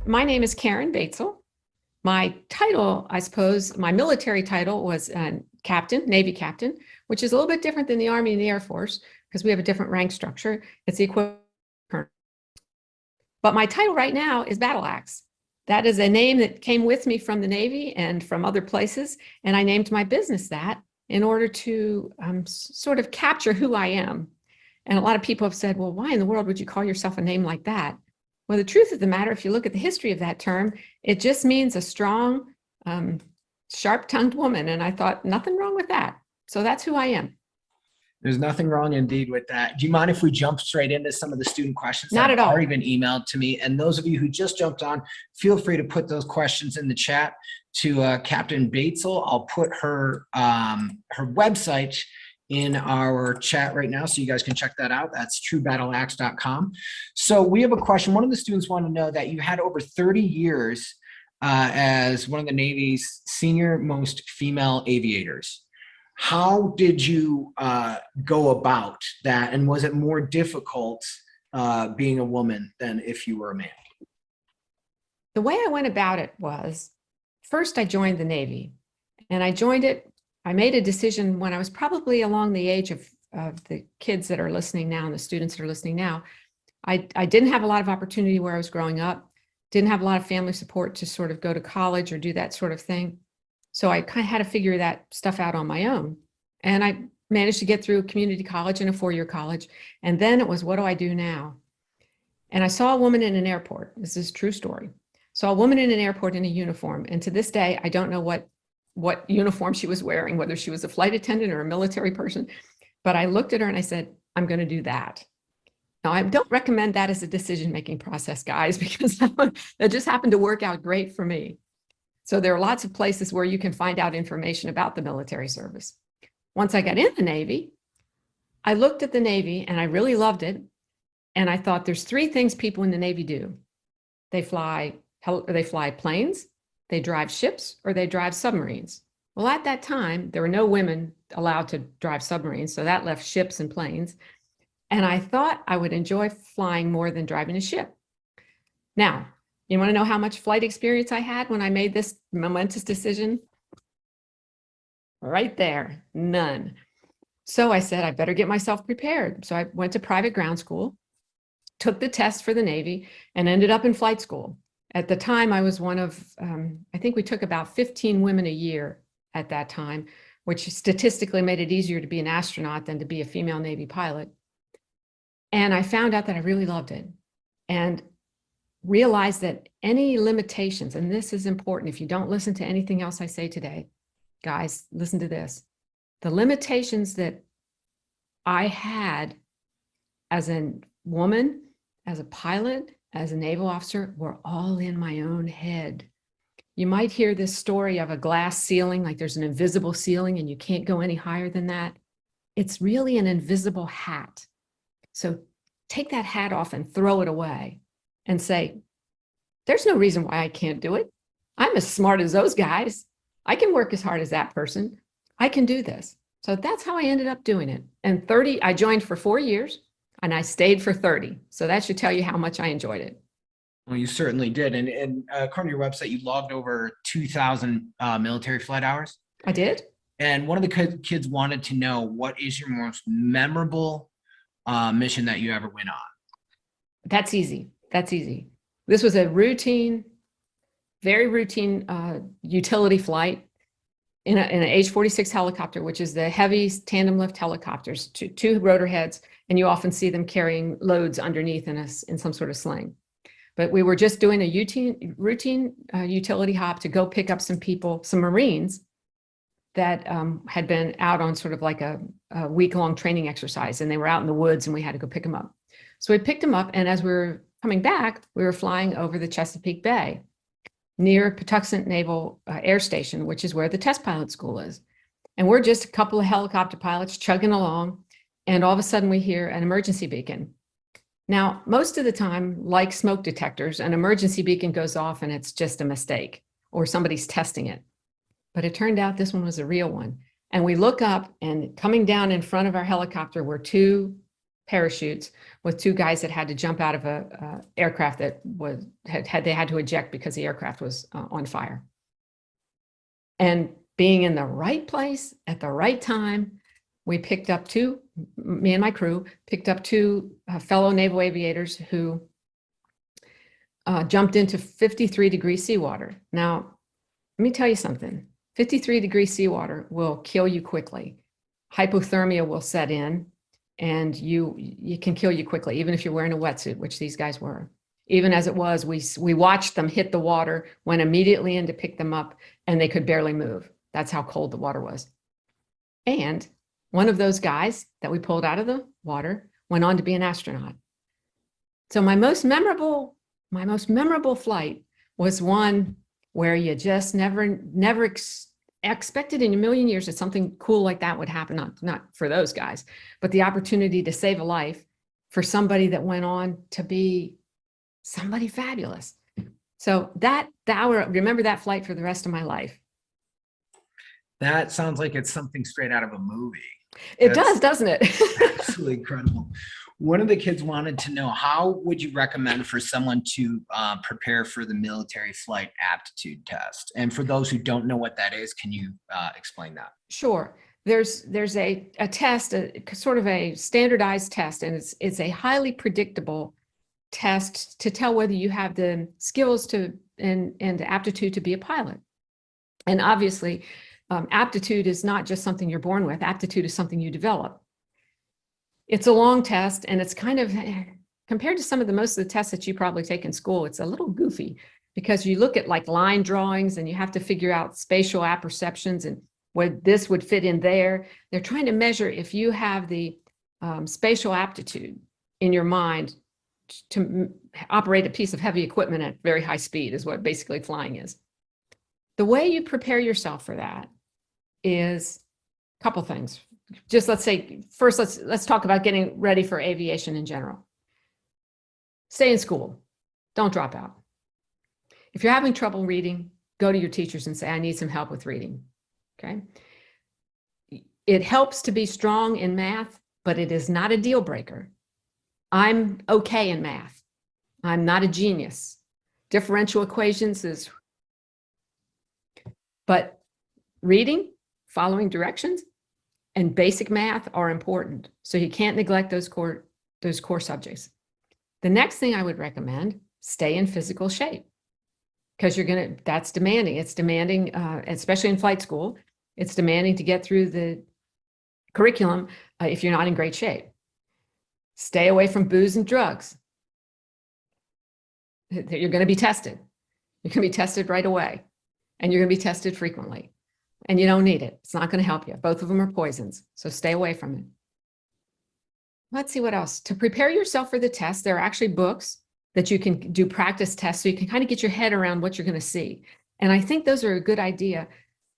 My name is Karen Baetzel. My title, I suppose, my military title was captain, Navy captain, which is a little bit different than the Army and the Air Force because we have a different rank structure. It's the equivalent. But my title right now is Battle Axe. That is a name that came with me from the Navy and from other places. And I named my business that in order to sort of capture who I am. And a lot of people have said, well, why in the world would you call yourself a name like that? Well, the truth of the matter, if you look at the history of that term, it just means a strong, sharp-tongued woman. And I thought, nothing wrong with that. So that's who I am. There's nothing wrong indeed with that. Do you mind if we jump straight into some of the student questions Not that at all. are even emailed to me? And those of you who just jumped on, feel free to put those questions in the chat to Captain Baetzel. I'll put her website in our chat right now, so you guys can check that out. That's truebattleaxe.com. So we have a question. One of the students wanted to know that you had over 30 years as one of the Navy's senior most female aviators. How did you go about that? And was it more difficult being a woman than if you were a man? The way I went about it was, first I joined the Navy, and I joined it. I made a decision when I was probably along the age of the kids that are listening now and the students that are listening now. I didn't have a lot of opportunity where I was growing up, didn't have a lot of family support to sort of go to college or do that sort of thing. So I kind of had to figure that stuff out on my own. And I managed to get through community college and a four-year college. And then it was, what do I do now? And I saw a woman in an airport. This is a true story. Saw a woman in an airport in a uniform. And to this day, I don't know what uniform she was wearing, whether she was a flight attendant or a military person. But I looked at her and I said, I'm going to do that. Now, I don't recommend that as a decision-making process, guys, because that just happened to work out great for me. So there are lots of places where you can find out information about the military service. Once I got in the Navy, I looked at the Navy and I really loved it. And I thought there's three things people in the Navy do. They fly planes, they drive ships, or they drive submarines. Well, at that time, there were no women allowed to drive submarines, so that left ships and planes. And I thought I would enjoy flying more than driving a ship. Now, you want to know how much flight experience I had when I made this momentous decision? Right there, none. So I said, I better get myself prepared. So I went to private ground school, took the test for the Navy, and ended up in flight school. At the time, I was one of, I think we took about 15 women a year at that time, which statistically made it easier to be an astronaut than to be a female Navy pilot. And I found out that I really loved it and realized that any limitations, and this is important, if you don't listen to anything else I say today, guys, listen to this. The limitations that I had as a woman, as a pilot, as a naval officer, were all in my own head. You might hear this story of a glass ceiling, like there's an invisible ceiling and you can't go any higher than that. It's really an invisible hat. So take that hat off and throw it away and say, there's no reason why I can't do it. I'm as smart as those guys. I can work as hard as that person. I can do this. So that's how I ended up doing it. And 30, I joined for 4 years and I stayed for 30. So that should tell you how much I enjoyed it. Well, you certainly did. And according to your website, you logged over 2,000 military flight hours. I did. And one of the kids wanted to know, what is your most memorable mission that you ever went on? That's easy. That's easy. This was a routine, very routine utility flight in an H-46 helicopter, which is the heavy tandem lift helicopters, two rotor heads, and you often see them carrying loads underneath in some sort of sling. But we were just doing a routine utility hop to go pick up some people, some Marines that had been out on sort of like a week-long training exercise, and they were out in the woods and we had to go pick them up. So we picked them up, and as we were coming back, we were flying over the Chesapeake Bay near Patuxent Naval Air Station, which is where the test pilot school is. And we're just a couple of helicopter pilots chugging along, and all of a sudden we hear an emergency beacon. Now, most of the time, like smoke detectors, an emergency beacon goes off and it's just a mistake or somebody's testing it. But it turned out this one was a real one. And we look up, and coming down in front of our helicopter were two parachutes with two guys that had to jump out of a aircraft that they had to eject because the aircraft was on fire. And being in the right place at the right time, we picked up me and my crew picked up two fellow naval aviators who jumped into 53-degree seawater. Now, let me tell you something. 53-degree seawater will kill you quickly. Hypothermia will set in, and you can kill you quickly, even if you're wearing a wetsuit, which these guys were. Even as it was, we watched them hit the water, went immediately in to pick them up, and they could barely move. That's how cold the water was. And one of those guys that we pulled out of the water went on to be an astronaut. So my most memorable flight was one where you just never expected in a million years that something cool like that would happen. Not for those guys, but the opportunity to save a life for somebody that went on to be somebody fabulous. So remember that flight for the rest of my life. That sounds like it's something straight out of a movie. It does, doesn't it? Absolutely incredible. One of the kids wanted to know, how would you recommend for someone to prepare for the military flight aptitude test? And for those who don't know what that is, can you explain that? Sure. There's a test, sort of a standardized test, and it's a highly predictable test to tell whether you have the skills and aptitude to be a pilot. And obviously, aptitude is not just something you're born with. Aptitude is something you develop. It's a long test, and it's kind of, compared to most of the tests that you probably take in school, it's a little goofy because you look at like line drawings and you have to figure out spatial apperceptions and where this would fit in there. They're trying to measure if you have the spatial aptitude in your mind to operate a piece of heavy equipment at very high speed, is what basically flying is. The way you prepare yourself for that is a couple things. Just let's say, first, let's talk about getting ready for aviation in general. Stay in school. Don't drop out. If you're having trouble reading, go to your teachers and say, I need some help with reading. Okay. It helps to be strong in math, but it is not a deal breaker. I'm okay in math. I'm not a genius. Differential equations is, but reading, following directions, and basic math are important. So you can't neglect those core subjects. The next thing I would recommend, stay in physical shape, because that's demanding. It's demanding, especially in flight school, it's demanding to get through the curriculum if you're not in great shape. Stay away from booze and drugs. You're going to be tested. You're going to be tested right away, and you're going to be tested frequently. And you don't need it. It's not going to help you. Both of them are poisons. So stay away from it. Let's see what else. To prepare yourself for the test, there are actually books that you can do practice tests so you can kind of get your head around what you're going to see. And I think those are a good idea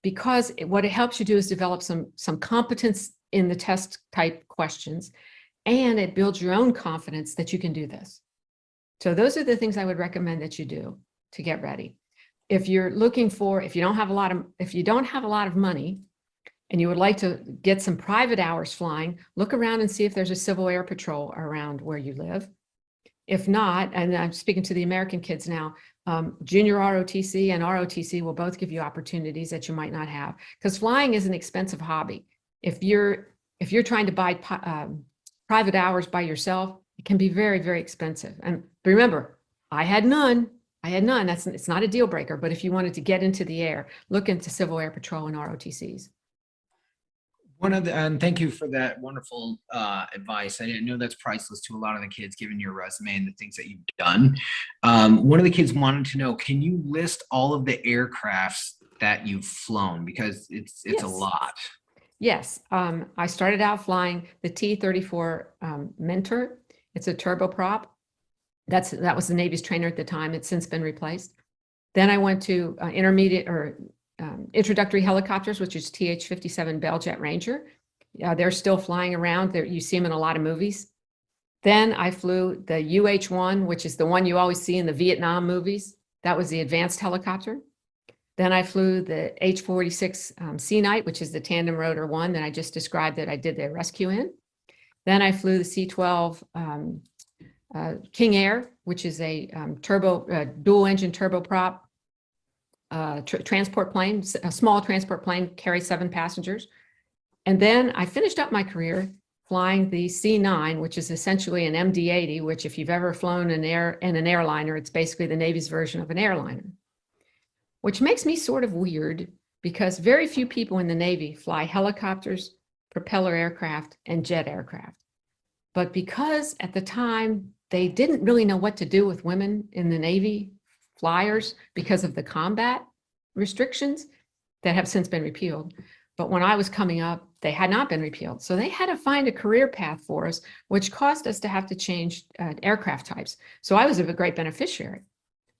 because what it helps you do is develop some competence in the test type questions, and it builds your own confidence that you can do this. So those are the things I would recommend that you do to get ready. If you don't have a lot of money, and you would like to get some private hours flying, look around and see if there's a Civil Air Patrol around where you live. If not, and I'm speaking to the American kids now, junior ROTC and ROTC will both give you opportunities that you might not have, because flying is an expensive hobby. If you're trying to buy private hours by yourself, it can be very, very expensive. And remember, I had none. It's not a deal breaker, but if you wanted to get into the air, look into Civil Air Patrol and ROTCs. And thank you for that wonderful advice. I didn't know that's priceless to a lot of the kids, given your resume and the things that you've done. One of the kids wanted to know, can you list all of the aircrafts that you've flown? Because it's Yes. a lot. Yes, I started out flying the T-34 Mentor. It's a turboprop. That was the Navy's trainer at the time. It's since been replaced. Then I went to intermediate or introductory helicopters, which is TH-57 Bell Jet Ranger. They're still flying around. You see them in a lot of movies. Then I flew the UH-1, which is the one you always see in the Vietnam movies. That was the advanced helicopter. Then I flew the H-46 Sea Knight, which is the tandem rotor one that I just described that I did the rescue in. Then I flew the C-12 King Air, which is a dual engine turboprop transport plane, a small transport plane, carries 7 passengers. And then I finished up my career flying the C-9, which is essentially an MD-80, which if you've ever flown in an airliner, it's basically the Navy's version of an airliner. Which makes me sort of weird because very few people in the Navy fly helicopters, propeller aircraft, and jet aircraft. But because at the time, they didn't really know what to do with women in the Navy flyers because of the combat restrictions that have since been repealed. But when I was coming up, they had not been repealed. So they had to find a career path for us, which caused us to have to change aircraft types. So I was a great beneficiary.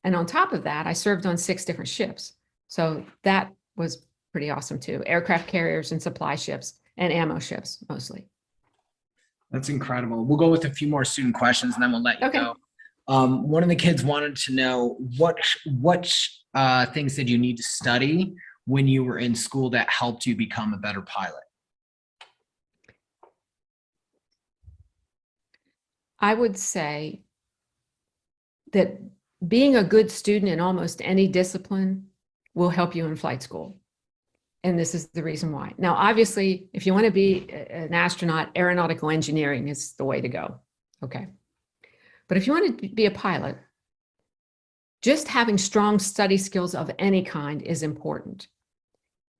And on top of that, I served on 6 different ships. So that was pretty awesome too. Aircraft carriers and supply ships and ammo ships mostly. That's incredible. We'll go with a few more student questions and then we'll let you go. One of the kids wanted to know what things did you need to study when you were in school that helped you become a better pilot? I would say that being a good student in almost any discipline will help you in flight school. And this is the reason why. Now, obviously, if you want to be an astronaut, aeronautical engineering is the way to go. Okay. But if you want to be a pilot, just having strong study skills of any kind is important.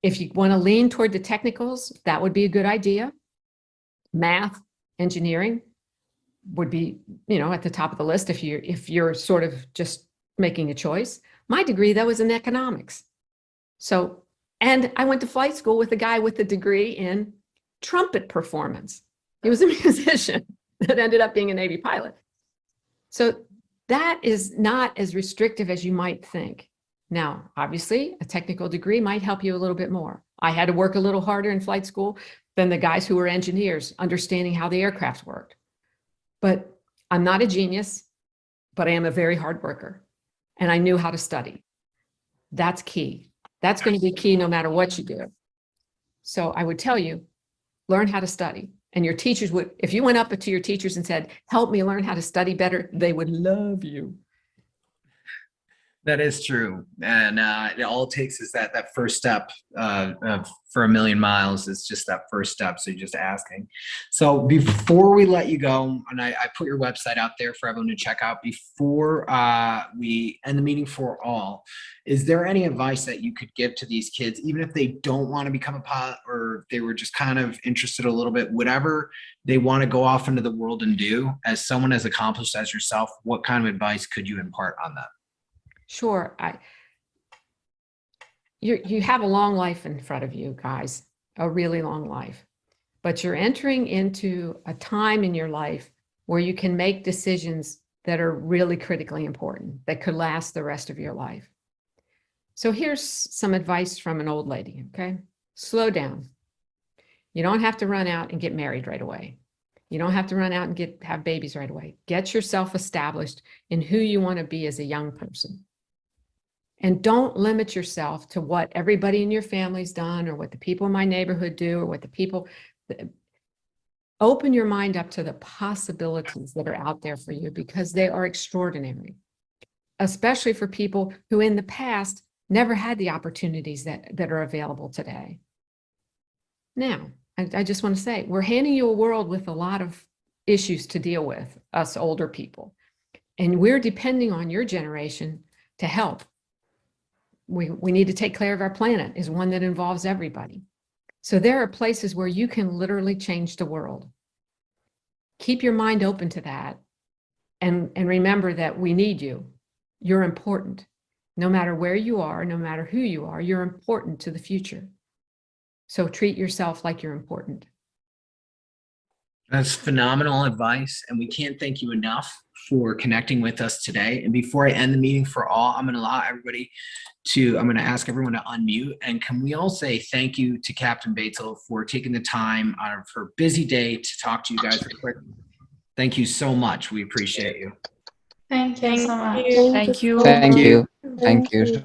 If you want to lean toward the technicals, that would be a good idea. Math, engineering would be, at the top of the list if you're sort of just making a choice. My degree, though, is in economics. So, and I went to flight school with a guy with a degree in trumpet performance. He was a musician that ended up being a Navy pilot. So that is not as restrictive as you might think. Now, obviously, a technical degree might help you a little bit more. I had to work a little harder in flight school than the guys who were engineers, understanding how the aircraft worked. But I'm not a genius, but I am a very hard worker. And I knew how to study. That's key. That's going to be key no matter what you do. So I would tell you, learn how to study. And your teachers would, if you went up to your teachers and said, help me learn how to study better, they would love you. That is true. And it all it takes is that first step for a million miles is just that first step. So you're just asking. So before we let you go, and I put your website out there for everyone to check out before we end the meeting for all, is there any advice that you could give to these kids, even if they don't want to become a pilot or they were just kind of interested a little bit, whatever they want to go off into the world and do, as someone as accomplished as yourself, what kind of advice could you impart on them? Sure. You have a long life in front of you, guys, a really long life, but you're entering into a time in your life where you can make decisions that are really critically important, that could last the rest of your life. So here's some advice from an old lady, okay? Slow down. You don't have to run out and get married right away. You don't have to run out and have babies right away. Get yourself established in who you want to be as a young person. And don't limit yourself to what everybody in your family's done or what the people in my neighborhood do or what the people. Open your mind up to the possibilities that are out there for you because they are extraordinary, especially for people who in the past never had the opportunities that are available today. Now, I just want to say, we're handing you a world with a lot of issues to deal with, us older people, and we're depending on your generation to help. We need to take care of our planet is one that involves everybody. So there are places where you can literally change the world. Keep your mind open to that. And remember that we need you. You're important. No matter where you are, no matter who you are, you're important to the future. So treat yourself like you're important. That's phenomenal advice. And we can't thank you enough for connecting with us today. And before I end the meeting for all, I'm going to allow everybody I'm going to ask everyone to unmute. And can we all say thank you to Captain Baetzel for taking the time out of her busy day to talk to you guys real quick. Thank you so much. We appreciate you. Thank you so much. Thank you. Thank you. Thank you.